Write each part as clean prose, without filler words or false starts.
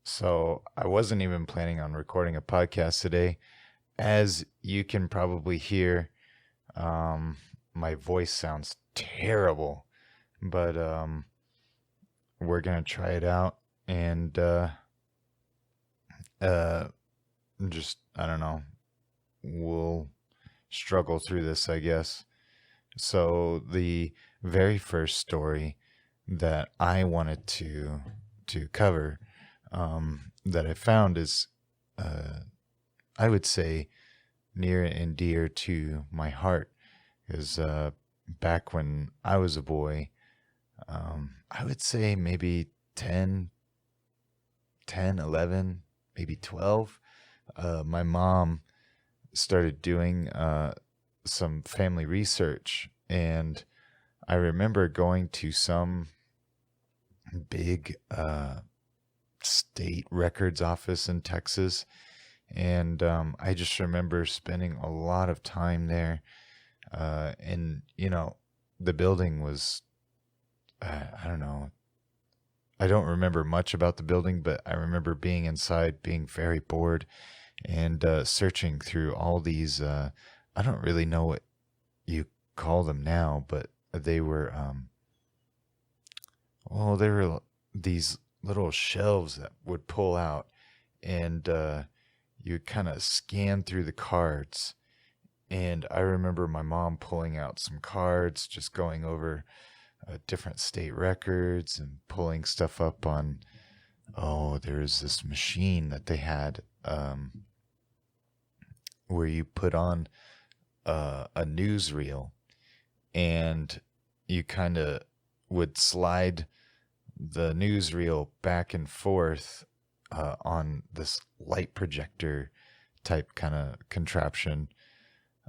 So I wasn't even planning on recording a podcast today. As you can probably hear, um, my voice sounds terrible, but we're gonna try it out and uh, just I don't know. We'll struggle through this, I guess. So the very first story that I wanted to cover that I found is uh, I would say near and dear to my heart is back when I was a boy. I would say maybe 10, 10, 11, maybe 12. My mom started doing some family research, and I remember going to some big state records office in Texas. And I just remember spending a lot of time there. And the building was, I don't know, I don't remember much about the building, but I remember being inside, being very bored, and searching through all these. I don't really know what you call them now, but they were, well, they were these little shelves that would pull out, and you kind of scan through the cards. And I remember my mom pulling out some cards, just going over different state records and pulling stuff up on. Oh, there's this machine that they had where you put on a newsreel, and you kind of would slide the newsreel back and forth on this light projector type kind of contraption.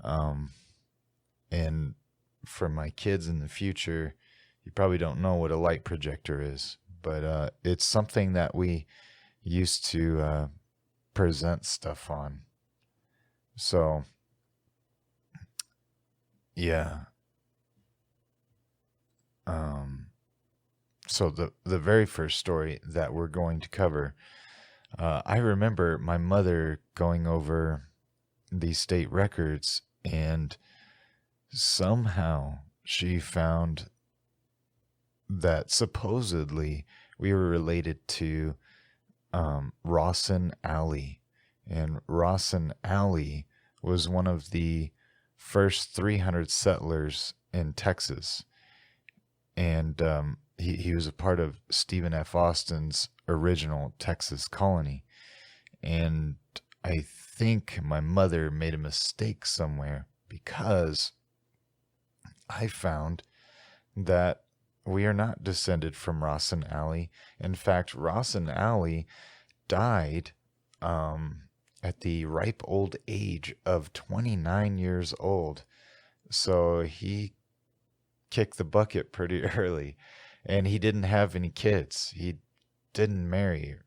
Um, and for my kids in the future, you probably don't know what a light projector is, but it's something that we used to present stuff on. So, yeah. Um, so the very first story that we're going to cover, I remember my mother going over these state records, and somehow she found that supposedly we were related to Rawson Alley. And Rawson Alley was one of the first 300 settlers in Texas. And he was a part of Stephen F. Austin's original Texas colony. And I think my mother made a mistake somewhere, because I found that we are not descended from Rawson Alley. In fact, Rawson Alley died at the ripe old age of 29 years old. So he kicked the bucket pretty early, and he didn't have any kids. He didn't marry or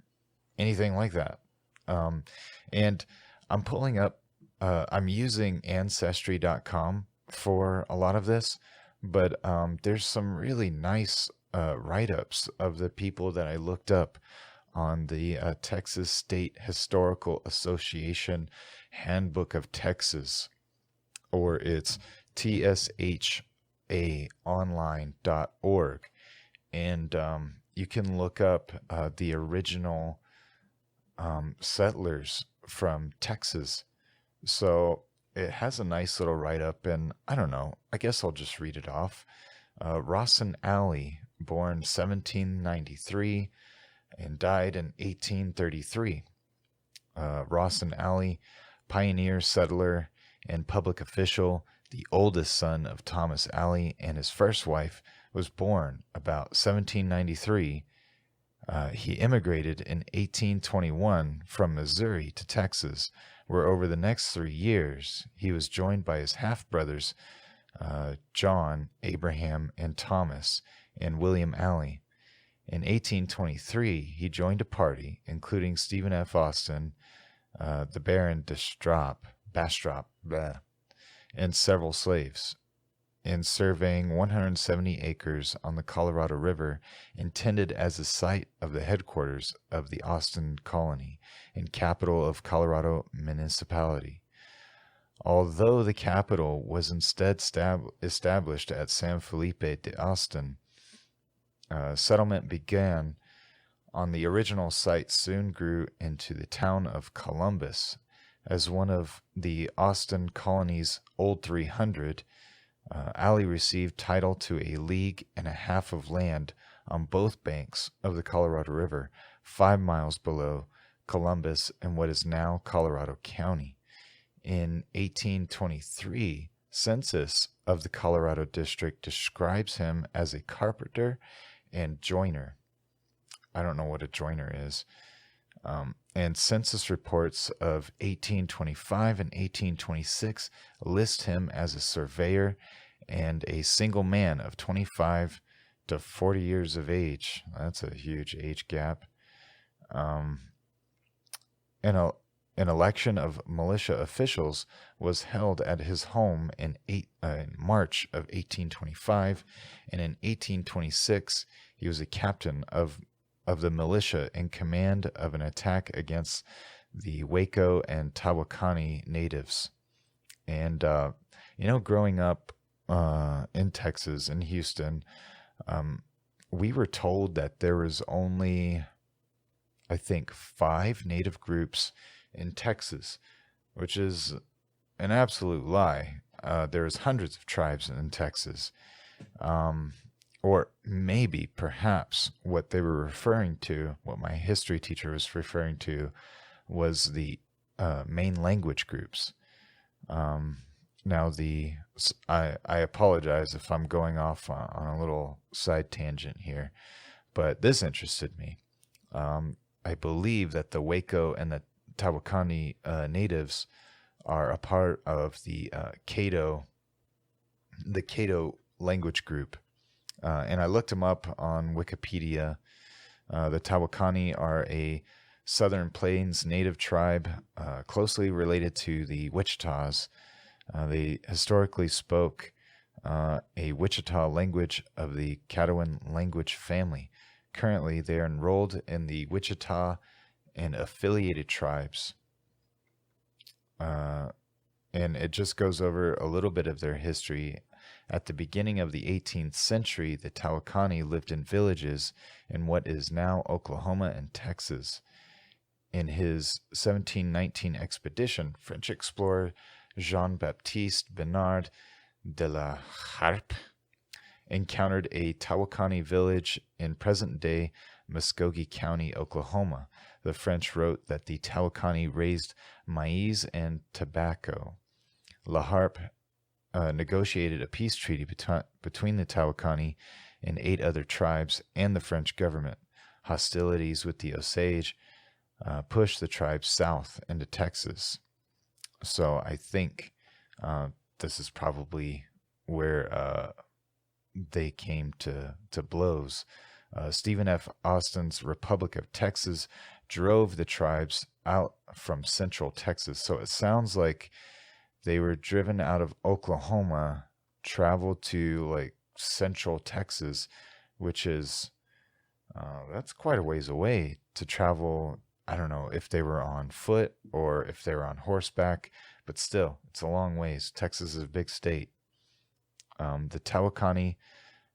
anything like that. Um, and I'm pulling up, I'm using ancestry.com for a lot of this, but there's some really nice write ups of the people that I looked up on the Texas State Historical Association Handbook of Texas, or it's tshaonline.org. And you can look up the original settlers from Texas. So it has a nice little write up, and I don't know, I guess I'll just read it off. Rawson Alley, born 1793 and died in 1833. Rawson Alley, pioneer, settler, and public official, the oldest son of Thomas Alley and his first wife, was born about 1793. He immigrated in 1821 from Missouri to Texas, where over the next 3 years he was joined by his half-brothers, John, Abraham, and Thomas, and William Alley. In 1823, he joined a party including Stephen F. Austin, the Baron Bastrop, and several slaves. in surveying 170 acres on the Colorado River, intended as the site of the headquarters of the Austin Colony and capital of Colorado Municipality. Although the capital was instead established at San Felipe de Austin, settlement began on the original site soon grew into the town of Columbus. As one of the Austin Colony's Old 300, Alley received title to a league and a half of land on both banks of the Colorado River, 5 miles below Columbus in what is now Colorado County. In 1823, census of the Colorado District describes him as a carpenter and joiner. I don't know what a joiner is. And census reports of 1825 and 1826 list him as a surveyor and a single man of 25 to 40 years of age. That's a huge age gap. An election of militia officials was held at his home in March of 1825, and in 1826 he was a captain of the militia in command of an attack against the Waco and Tawakoni natives. And, growing up in Texas, in Houston, we were told that there was only, I think, 5 native groups in Texas, which is an absolute lie. There's hundreds of tribes in Texas. Or maybe, perhaps, what they were referring to, what my history teacher was referring to, was the main language groups. Now, I apologize if I'm going off on a little side tangent here, but this interested me. I believe that the Waco and the Tawakoni natives are a part of the Caddo language group. And I looked them up on Wikipedia. The Tawakoni are a Southern Plains native tribe closely related to the Wichitas. They historically spoke a Wichita language of the Caddoan language family. Currently, they are enrolled in the Wichita and affiliated tribes. And it just goes over a little bit of their history. At the beginning of the 18th century, the Tawakoni lived in villages in what is now Oklahoma and Texas. In his 1719 expedition, French explorer Jean-Baptiste Bernard de la Harpe encountered a Tawakoni village in present-day Muskogee County, Oklahoma. The French wrote that the Tawakoni raised maize and tobacco. La Harpe negotiated a peace treaty between the Tawakoni and 8 other tribes and the French government. Hostilities with the Osage pushed the tribes south into Texas. So I think this is probably where they came to blows. Stephen F. Austin's Republic of Texas drove the tribes out from central Texas. So it sounds like they were driven out of Oklahoma, traveled to like central Texas, which is, that's quite a ways away to travel. I don't know if they were on foot or if they were on horseback, but still, it's a long ways. Texas is a big state. The Tawakoni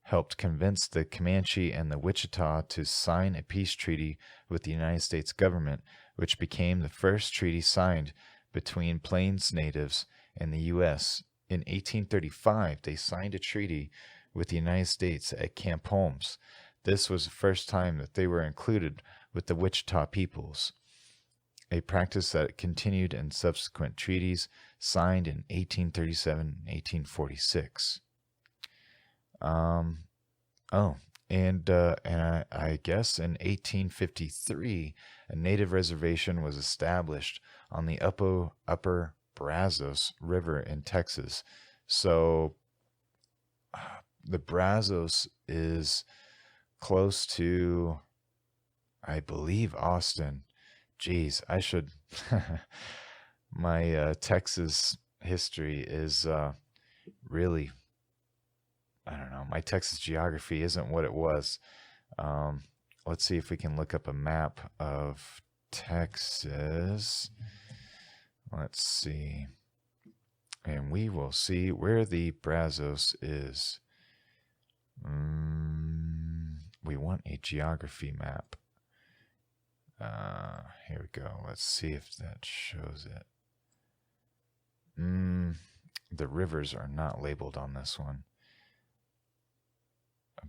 helped convince the Comanche and the Wichita to sign a peace treaty with the United States government, which became the first treaty signed between Plains natives and the U.S. In 1835, they signed a treaty with the United States at Camp Holmes. This was the first time that they were included with the Wichita peoples, a practice that continued in subsequent treaties signed in 1837 and 1846. And I guess in 1853, a native reservation was established on the upper Brazos River in Texas. So the Brazos is close to, I believe, Austin. Geez, I should. My Texas history is really I don't know. My Texas geography isn't what it was. Um, let's see if we can look up a map of Texas. Let's see. And we will see where the Brazos is. We want a geography map. Here we go. Let's see if that shows it. The rivers are not labeled on this one.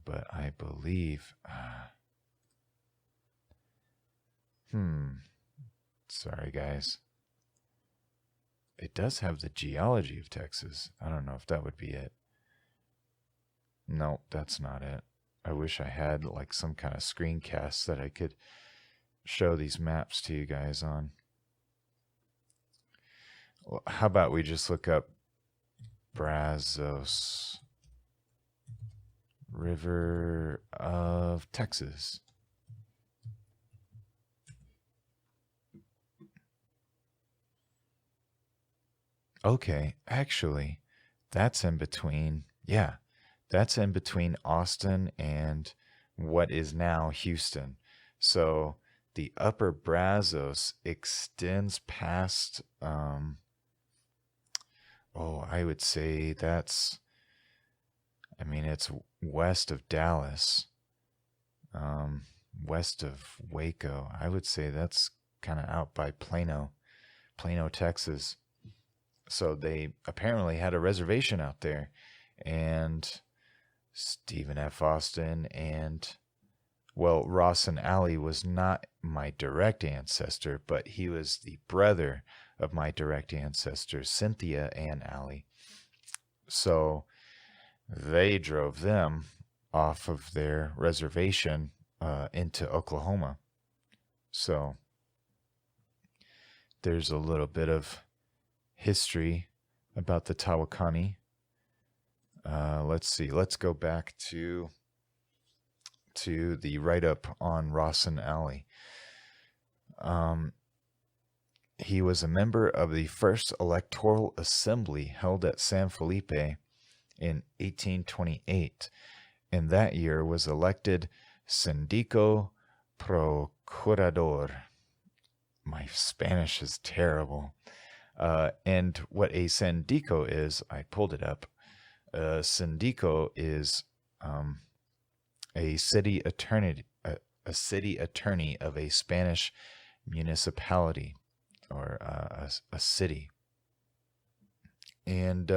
But I believe... Sorry, guys. It does have the geology of Texas. I don't know if that would be it. No, that's not it. I wish I had like some kind of screencast that I could show these maps to you guys on. Well, how about we just look up Brazos River of Texas. Okay, actually, that's in between. Yeah, that's in between Austin and what is now Houston. So the upper Brazos extends past, I would say that's, it's west of Dallas, west of Waco. I would say that's kind of out by Plano, Texas. So they apparently had a reservation out there, and Stephen F. Austin and, Rawson Alley was not my direct ancestor, but he was the brother of my direct ancestor, Cynthia Ann Alley. So they drove them off of their reservation into Oklahoma. So there's a little bit of history about the Tawakoni. Let's see. Let's go back to the write-up on Rawson Alley. He was a member of the first electoral assembly held at San Felipe in 1828, and that year was elected Sindico Procurador. My Spanish is terrible. And what a Sindico is, I pulled it up. Sindico is a city attorney of a Spanish municipality or a city. And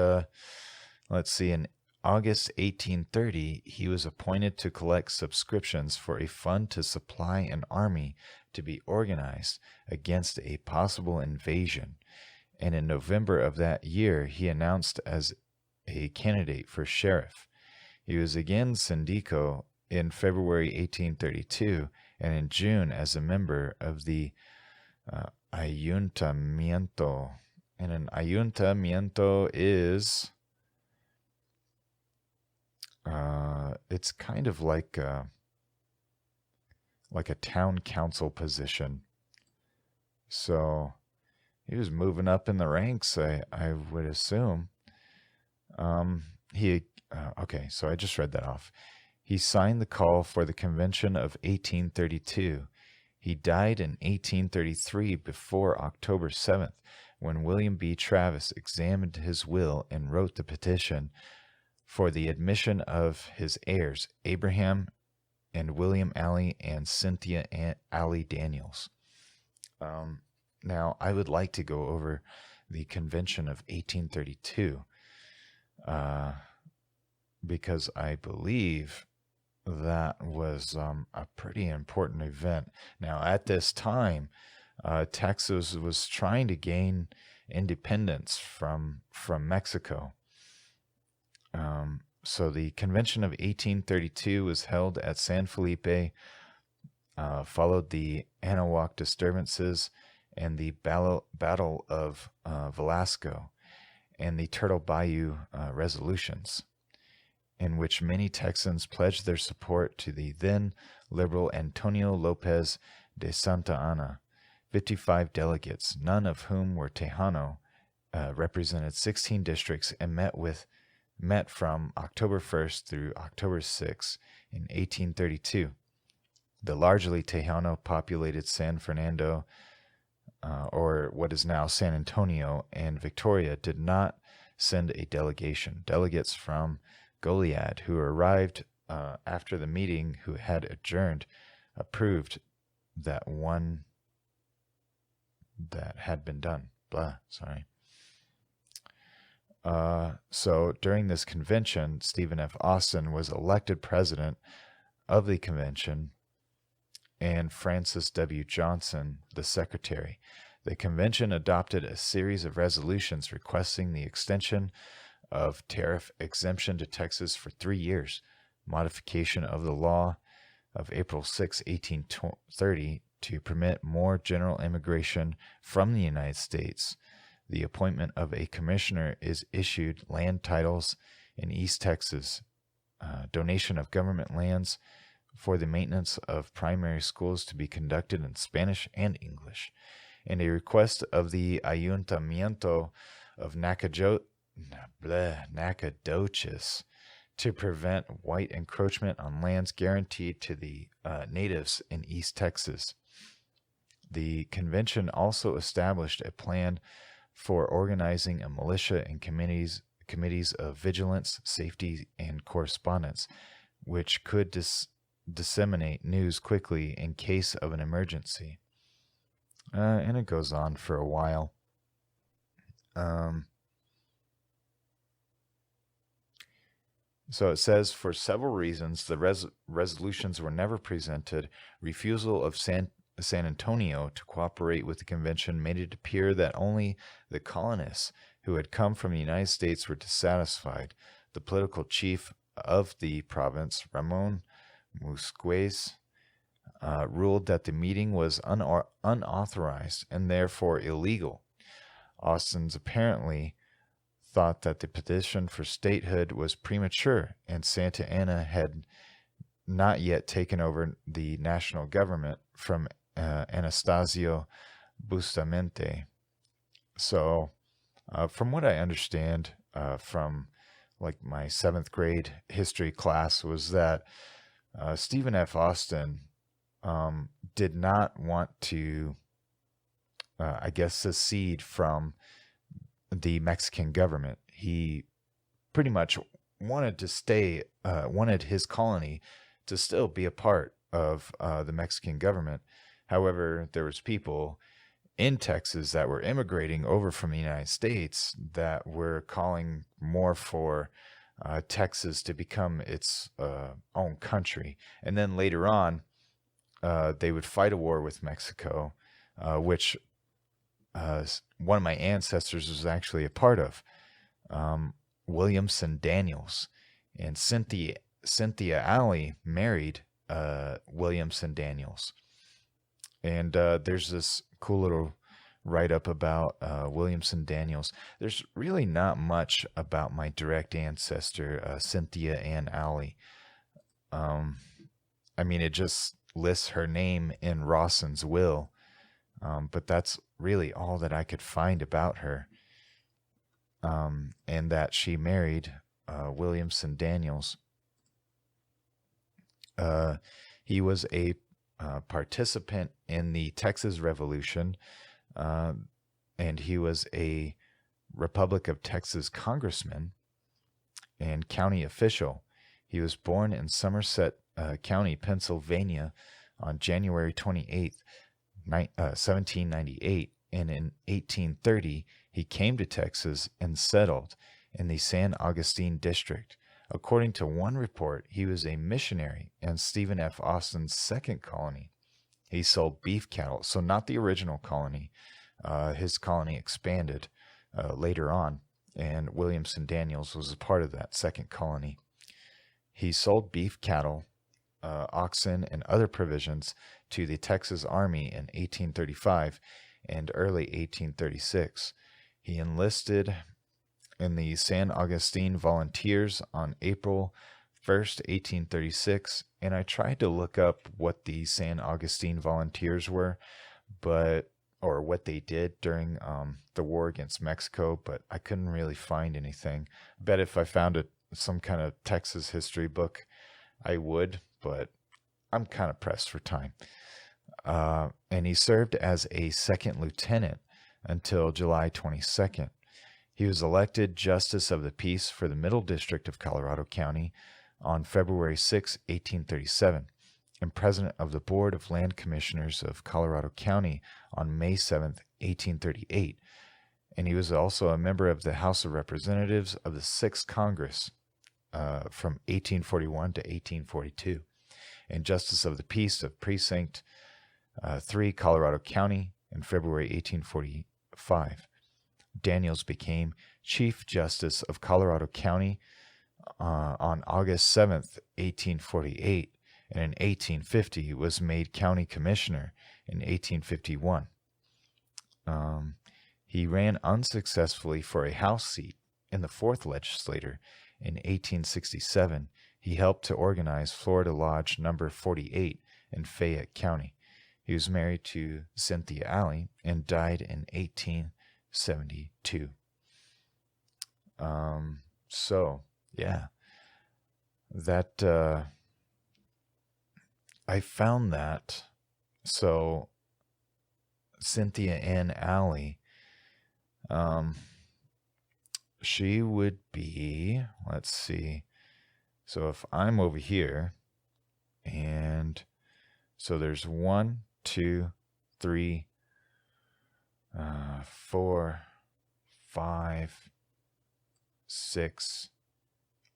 let's see, in August 1830, he was appointed to collect subscriptions for a fund to supply an army to be organized against a possible invasion. And in November of that year, he announced as a candidate for sheriff. He was again Sindico in February 1832, and in June as a member of the Ayuntamiento. And an Ayuntamiento is... it's kind of like a town council position. So he was moving up in the ranks, I would assume. Okay, so I just read that off. He signed the call for the convention of 1832. He died in 1833 before October 7th, when William B. Travis examined his will and wrote the petition for the admission of his heirs, Abraham and William Alley and Cynthia Alley Daniels. Now, I would like to go over the convention of 1832 because I believe that was a pretty important event. Now, at this time, Texas was trying to gain independence from Mexico. So the convention of 1832 was held at San Felipe, followed the Anahuac disturbances and the Battle of Velasco and the Turtle Bayou resolutions, in which many Texans pledged their support to the then liberal Antonio Lopez de Santa Anna. 55 delegates, none of whom were Tejano, represented 16 districts and met with met from October 1st through October 6th in 1832. The largely Tejano-populated San Fernando, or what is now San Antonio, and Victoria did not send a delegation. Delegates from Goliad, who arrived after the meeting, who had adjourned, approved that one that had been done. So during this convention, Stephen F. Austin was elected president of the convention, and Francis W. Johnson, the secretary. The convention adopted a series of resolutions requesting the extension of tariff exemption to Texas for 3 years, modification of the law of April 6, 1830, to permit more general immigration from the United States. The appointment of a commissioner is issued, land titles in East Texas, donation of government lands for the maintenance of primary schools to be conducted in Spanish and English, and a request of the Ayuntamiento of Nacogdoches to prevent white encroachment on lands guaranteed to the natives in East Texas. The convention also established a plan for organizing a militia and committees of vigilance, safety, and correspondence, which could disseminate news quickly in case of an emergency. And it goes on for a while. So it says, for several reasons, the resolutions were never presented. Refusal of San Antonio to cooperate with the convention made it appear that only the colonists who had come from the United States were dissatisfied. The political chief of the province, Ramon Musquez, ruled that the meeting was unauthorized and therefore illegal. Austin's apparently thought that the petition for statehood was premature, and Santa Anna had not yet taken over the national government from Anastasio Bustamante. So, from what I understand from like my 7th grade history class, was that Stephen F. Austin did not want to, secede from the Mexican government. He pretty much wanted to stay, wanted his colony to still be a part of the Mexican government. However, there was people in Texas that were immigrating over from the United States that were calling more for Texas to become its own country. And then later on, they would fight a war with Mexico, which one of my ancestors was actually a part of, Williamson Daniels. And Cynthia Alley married Williamson Daniels. And there's this cool little write-up about Williamson Daniels. There's really not much about my direct ancestor, Cynthia Ann Alley. It just lists her name in Rawson's will, but that's really all that I could find about her. And that she married Williamson Daniels. He was a participant in the Texas Revolution, and he was a Republic of Texas congressman and county official. He was born in Somerset County, Pennsylvania, on January 28th, 1798, and in 1830 he came to Texas and settled in the San Augustine district. According to one report, he was a missionary in Stephen F. Austin's second colony. He sold beef cattle, so not the original colony. His colony expanded later on, and Williamson Daniels was a part of that second colony. He sold beef cattle, oxen, and other provisions to the Texas Army in 1835 and early 1836. He enlisted in the San Augustine Volunteers on April 1st, 1836, and I tried to look up what the San Augustine Volunteers were, or or what they did during the war against Mexico, but I couldn't really find anything. I bet if I found some kind of Texas history book, I would, but I'm kind of pressed for time. And he served as a second lieutenant until July 22nd. He was elected Justice of the Peace for the Middle District of Colorado County on February 6, 1837, and President of the Board of Land Commissioners of Colorado County on May 7, 1838. And he was also a member of the House of Representatives of the 6th Congress from 1841 to 1842, and Justice of the Peace of Precinct 3, Colorado County, in February 1845. Daniels became Chief Justice of Colorado County on August 7th, 1848, and in 1850 was made County Commissioner in 1851. He ran unsuccessfully for a House seat in the 4th Legislature in 1867. He helped to organize Florida Lodge Number 48 in Fayette County. He was married to Cynthia Alley and died in 1872. So, yeah, that, I found that. So, Cynthia Ann Alley, she would be, let's see. So if I'm over here, and so there's 1, 2, 3, 4, 5, 6,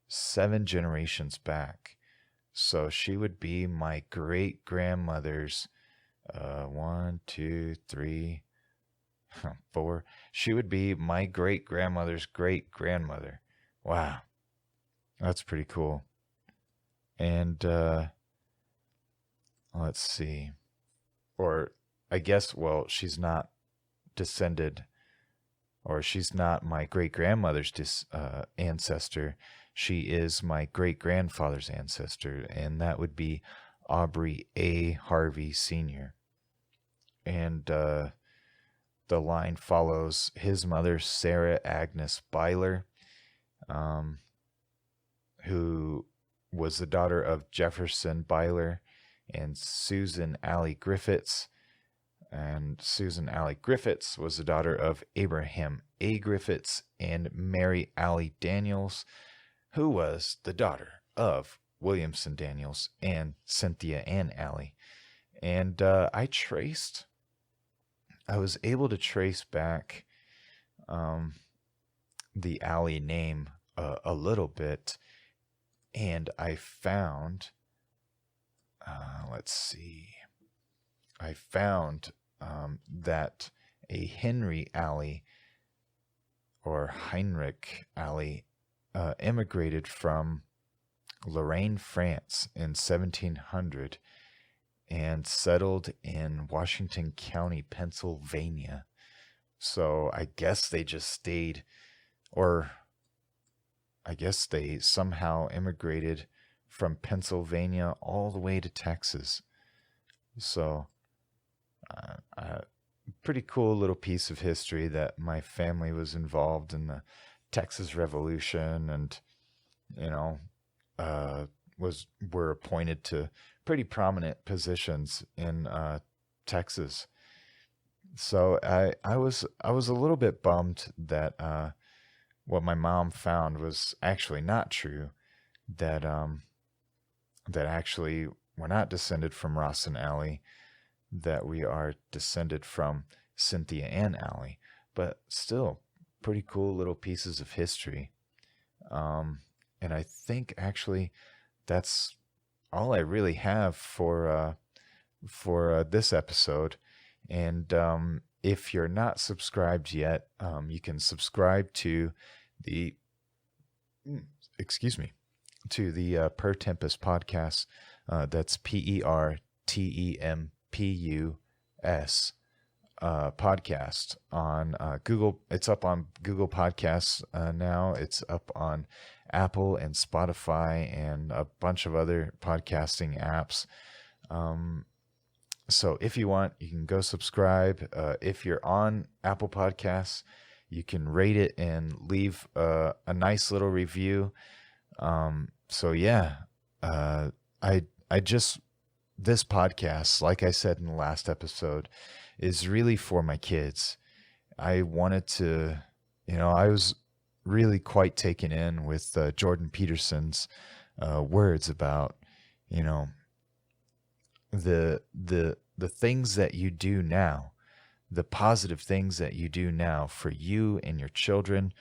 7 generations back. So she would be my great grandmother's 1, 2, 3, 4. She would be my great grandmother's great grandmother. Wow, that's pretty cool. And let's see. Or I guess, well, she's not descended, or she's not my great grandmother's ancestor. She is my great grandfather's ancestor, and that would be Aubrey A. Harvey Sr. And the line follows his mother, Sarah Agnes Byler, who was the daughter of Jefferson Byler and Susan Alley Griffiths. And Susan Alley Griffiths was the daughter of Abraham A. Griffiths and Mary Alley Daniels, who was the daughter of Williamson Daniels and Cynthia Ann Alley. And I was able to trace back the Alley name a little bit, and I found, let's see, I found that a Henry Alley or Heinrich Alley immigrated from Lorraine, France in 1700 and settled in Washington County, Pennsylvania. So I guess they just stayed, or I guess they somehow immigrated from Pennsylvania all the way to Texas. So pretty cool little piece of history that my family was involved in the Texas Revolution, and were appointed to pretty prominent positions in Texas. So I was a little bit bummed that what my mom found was actually not true. That actually we're not descended from Ross and Alley. That we are descended from Cynthia Ann Alley. But still, pretty cool little pieces of history. And I think actually that's all I really have for this episode. And if you're not subscribed yet, you can subscribe to the Per Tempest podcast. That's PERTEMPUS podcast on Google. It's up on Google Podcasts now. It's up on Apple and Spotify and a bunch of other podcasting apps. So if you want, you can go subscribe. If you're on Apple Podcasts, you can rate it and leave a nice little review. So yeah, I just, this podcast, like I said in the last episode, is really for my kids. I wanted to, I was really quite taken in with Jordan Peterson's words about, you know, the things that you do now, the positive things that you do now for you and your children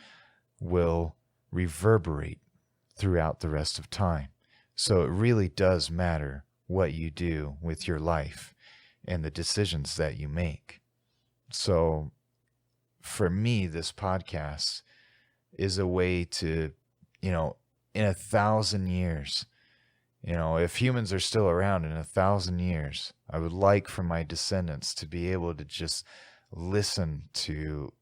will reverberate throughout the rest of time. So it really does matter what you do with your life and the decisions that you make. So for me, this podcast is a way to, in 1,000 years, if humans are still around in 1,000 years, I would like for my descendants to be able to just listen to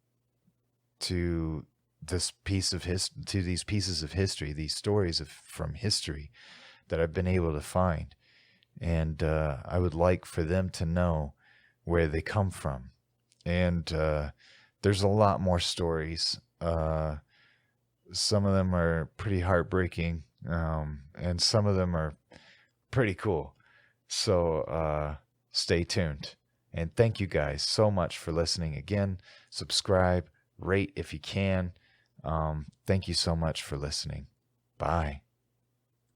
this piece of to these pieces of history, these stories from history that I've been able to find, and I would like for them to know where they come from. And there's a lot more stories. Some of them are pretty heartbreaking, and some of them are pretty cool. So stay tuned. And thank you guys so much for listening again. Subscribe, rate if you can. Thank you so much for listening. Bye.